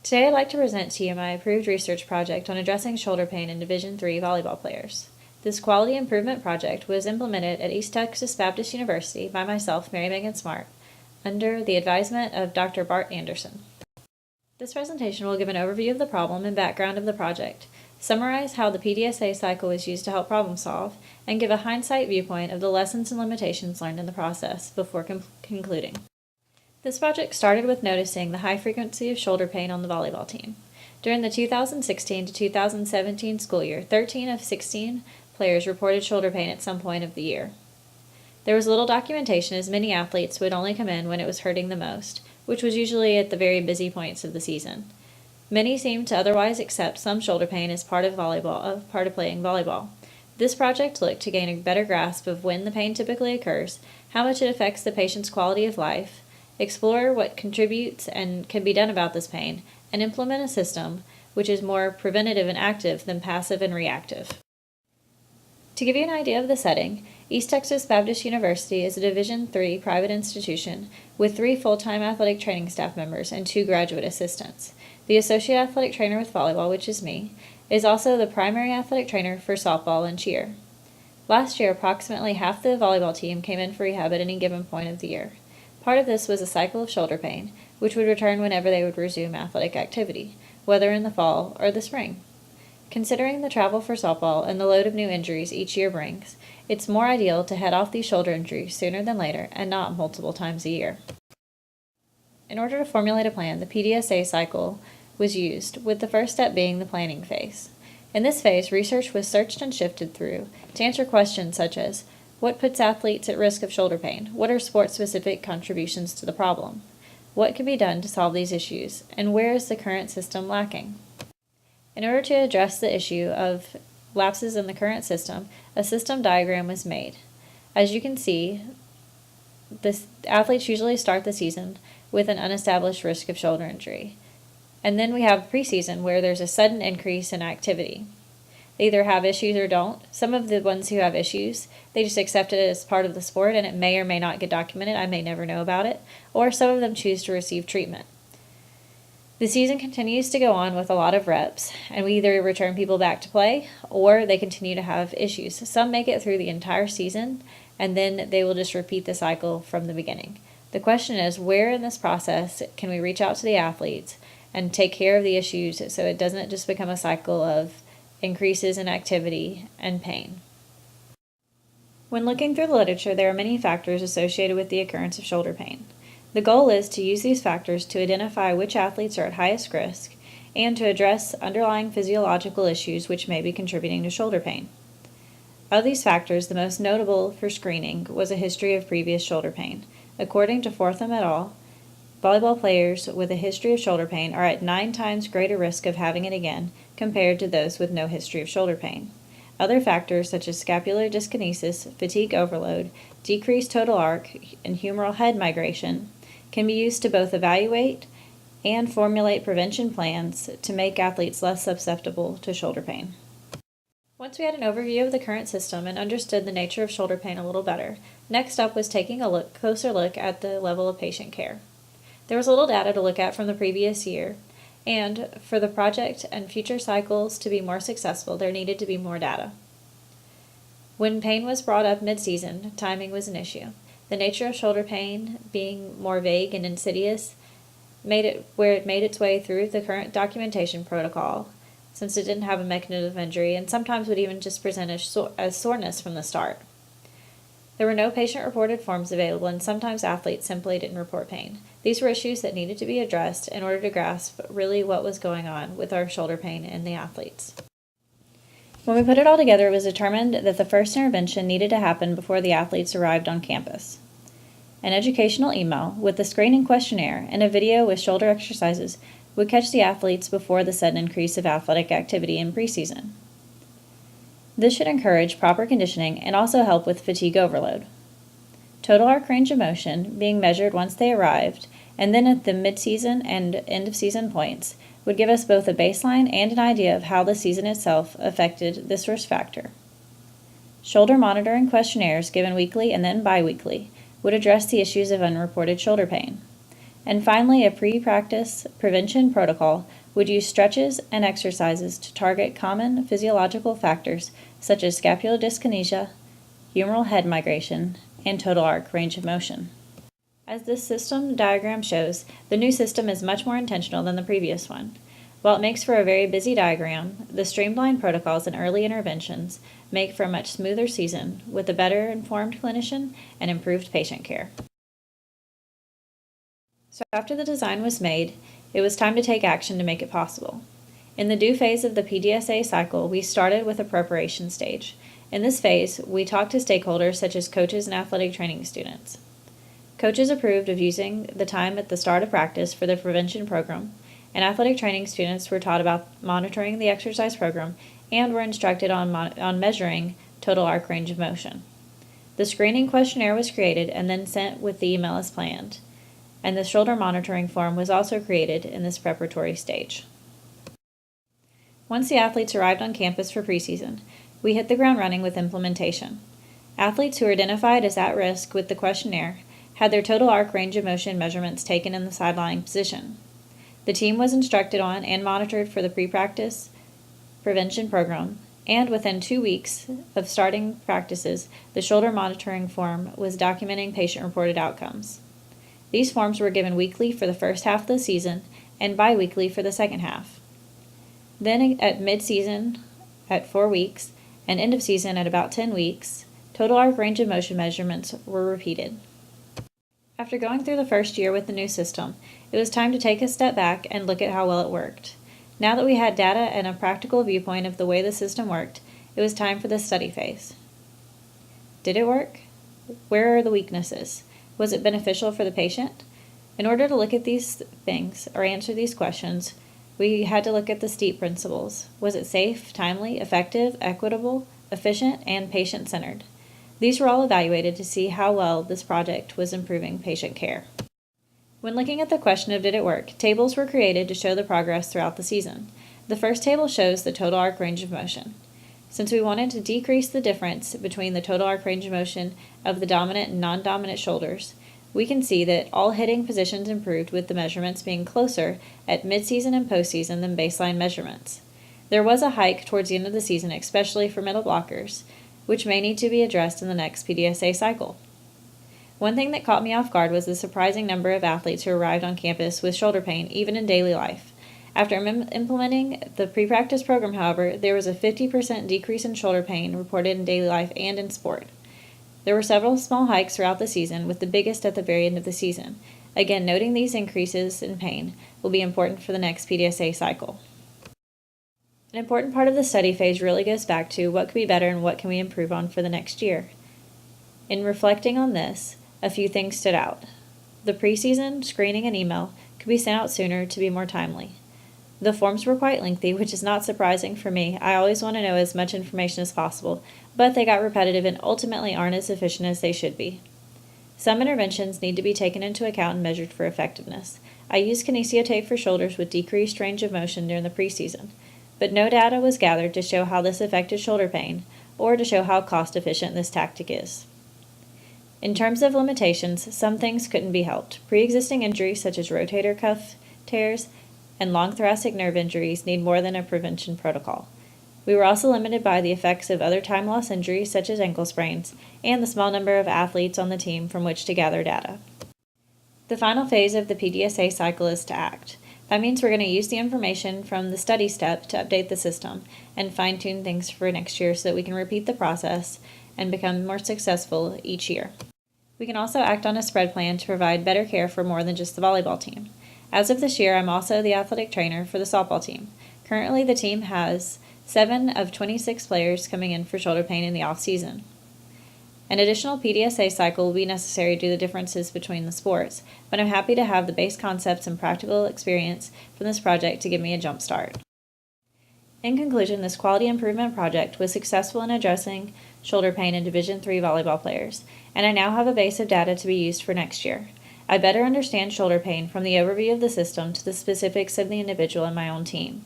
Today I'd like to present to you my approved research project on addressing shoulder pain in Division III volleyball players. This quality improvement project was implemented at East Texas Baptist University by myself, Mary Megan Smart, under the advisement of Dr. Bart Anderson. This presentation will give an overview of the problem and background of the project, summarize how the PDSA cycle is used to help problem solve, and give a hindsight viewpoint of the lessons and limitations learned in the process before concluding. This project started with noticing the high frequency of shoulder pain on the volleyball team. During the 2016 to 2017 school year, 13 of 16 players reported shoulder pain at some point of the year. There was little documentation as many athletes would only come in when it was hurting the most, which was usually at the very busy points of the season. Many seemed to otherwise accept some shoulder pain as part of playing volleyball. This project looked to gain a better grasp of when the pain typically occurs, how much it affects the patient's quality of life, explore what contributes and can be done about this pain, and implement a system which is more preventative and active than passive and reactive. To give you an idea of the setting, East Texas Baptist University is a Division III private institution with 3 full-time athletic training staff members and 2 graduate assistants. The associate athletic trainer with volleyball, which is me, is also the primary athletic trainer for softball and cheer. Last year, approximately half the volleyball team came in for rehab at any given point of the year. Part of this was a cycle of shoulder pain, which would return whenever they would resume athletic activity, whether in the fall or the spring. Considering the travel for softball and the load of new injuries each year brings, it's more ideal to head off these shoulder injuries sooner than later and not multiple times a year. In order to formulate a plan, the PDSA cycle was used, with the first step being the planning phase. In this phase, research was searched and shifted through to answer questions such as, what puts athletes at risk of shoulder pain? What are sport-specific contributions to the problem? What can be done to solve these issues? And where is the current system lacking? In order to address the issue of lapses in the current system, a system diagram was made. As you can see, athletes usually start the season with an unestablished risk of shoulder injury. And then we have preseason, where there's a sudden increase in activity. They either have issues or don't. Some of the ones who have issues, they just accept it as part of the sport and it may or may not get documented. I may never know about it. Or some of them choose to receive treatment. The season continues to go on with a lot of reps, and we either return people back to play or they continue to have issues. Some make it through the entire season and then they will just repeat the cycle from the beginning. The question is, where in this process can we reach out to the athletes and take care of the issues so it doesn't just become a cycle of increases in activity and pain. When looking through the literature, there are many factors associated with the occurrence of shoulder pain. The goal is to use these factors to identify which athletes are at highest risk and to address underlying physiological issues which may be contributing to shoulder pain. Of these factors, the most notable for screening was a history of previous shoulder pain. According to Fortham et al., volleyball players with a history of shoulder pain are at 9 times greater risk of having it again compared to those with no history of shoulder pain. Other factors such as scapular dyskinesis, fatigue overload, decreased total arc, and humeral head migration can be used to both evaluate and formulate prevention plans to make athletes less susceptible to shoulder pain. Once we had an overview of the current system and understood the nature of shoulder pain a little better, next up was taking a closer look at the level of patient care. There was little data to look at from the previous year, and for the project and future cycles to be more successful, there needed to be more data. When pain was brought up mid-season, timing was an issue. The nature of shoulder pain being more vague and insidious made it its way through the current documentation protocol, since it didn't have a mechanism of injury and sometimes would even just present as soreness from the start. There were no patient-reported forms available, and sometimes athletes simply didn't report pain. These were issues that needed to be addressed in order to grasp really what was going on with our shoulder pain in the athletes. When we put it all together, it was determined that the first intervention needed to happen before the athletes arrived on campus. An educational email with the screening questionnaire and a video with shoulder exercises would catch the athletes before the sudden increase of athletic activity in preseason. This should encourage proper conditioning and also help with fatigue overload. Total arc range of motion being measured once they arrived, and then at the mid-season and end-of-season points, would give us both a baseline and an idea of how the season itself affected this risk factor. Shoulder monitoring questionnaires given weekly and then biweekly would address the issues of unreported shoulder pain. And finally, a pre-practice prevention protocol would use stretches and exercises to target common physiological factors such as scapular dyskinesia, humeral head migration, and total arc range of motion. As this system diagram shows, the new system is much more intentional than the previous one. While it makes for a very busy diagram, the streamlined protocols and early interventions make for a much smoother season with a better informed clinician and improved patient care. So after the design was made, it was time to take action to make it possible. In the do phase of the PDSA cycle, we started with a preparation stage. In this phase, we talked to stakeholders such as coaches and athletic training students. Coaches approved of using the time at the start of practice for the prevention program, and athletic training students were taught about monitoring the exercise program and were instructed on measuring total arc range of motion. The screening questionnaire was created and then sent with the email as planned, and the shoulder monitoring form was also created in this preparatory stage. Once the athletes arrived on campus for preseason, we hit the ground running with implementation. Athletes who were identified as at risk with the questionnaire had their total arc range of motion measurements taken in the sideline position. The team was instructed on and monitored for the pre-practice prevention program, and within 2 weeks of starting practices, the shoulder monitoring form was documenting patient-reported outcomes. These forms were given weekly for the first half of the season and bi-weekly for the second half. Then at mid-season at 4 weeks and end of season at about 10 weeks, total arc range of motion measurements were repeated. After going through the first year with the new system, it was time to take a step back and look at how well it worked. Now that we had data and a practical viewpoint of the way the system worked, it was time for the study phase. Did it work? Where are the weaknesses? Was it beneficial for the patient? In order to look at these things or answer these questions, we had to look at the STEEP principles. Was it safe, timely, effective, equitable, efficient, and patient-centered? These were all evaluated to see how well this project was improving patient care. When looking at the question of did it work, tables were created to show the progress throughout the season. The first table shows the total arc range of motion. Since we wanted to decrease the difference between the total arc range of motion of the dominant and non-dominant shoulders, we can see that all hitting positions improved with the measurements being closer at midseason and postseason than baseline measurements. There was a hike towards the end of the season, especially for middle blockers, which may need to be addressed in the next PDSA cycle. One thing that caught me off guard was the surprising number of athletes who arrived on campus with shoulder pain, even in daily life. After implementing the pre-practice program, however, there was a 50% decrease in shoulder pain reported in daily life and in sport. There were several small hikes throughout the season, with the biggest at the very end of the season. Again, noting these increases in pain will be important for the next PDSA cycle. An important part of the study phase really goes back to what could be better and what can we improve on for the next year. In reflecting on this, a few things stood out. The preseason screening and email could be sent out sooner to be more timely. The forms were quite lengthy, which is not surprising for me. I always want to know as much information as possible, but they got repetitive and ultimately aren't as efficient as they should be. Some interventions need to be taken into account and measured for effectiveness. I used kinesio tape for shoulders with decreased range of motion during the preseason, but no data was gathered to show how this affected shoulder pain or to show how cost-efficient this tactic is. In terms of limitations, some things couldn't be helped. Pre-existing injuries such as rotator cuff tears and long thoracic nerve injuries need more than a prevention protocol. We were also limited by the effects of other time loss injuries such as ankle sprains and the small number of athletes on the team from which to gather data. The final phase of the PDSA cycle is to act. That means we're going to use the information from the study step to update the system and fine-tune things for next year so that we can repeat the process and become more successful each year. We can also act on a spread plan to provide better care for more than just the volleyball team. As of this year, I'm also the athletic trainer for the softball team. Currently, the team has 7 of 26 players coming in for shoulder pain in the off-season. An additional PDSA cycle will be necessary due to the differences between the sports, but I'm happy to have the base concepts and practical experience from this project to give me a jump start. In conclusion, this quality improvement project was successful in addressing shoulder pain in Division III volleyball players, and I now have a base of data to be used for next year. I better understand shoulder pain from the overview of the system to the specifics of the individual in my own team.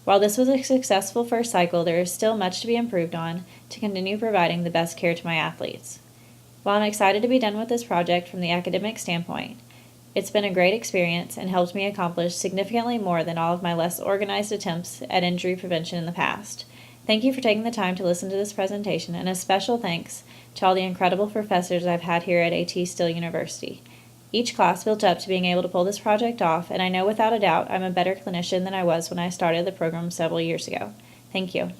While this was a successful first cycle, there is still much to be improved on to continue providing the best care to my athletes. While I'm excited to be done with this project from the academic standpoint, It's been a great experience and helped me accomplish significantly more than all of my less organized attempts at injury prevention in the past. Thank you for taking the time to listen to this presentation, and a special thanks to all the incredible professors I've had here at AT Still University. Each class built up to being able to pull this project off, and I know without a doubt I'm a better clinician than I was when I started the program several years ago. Thank you.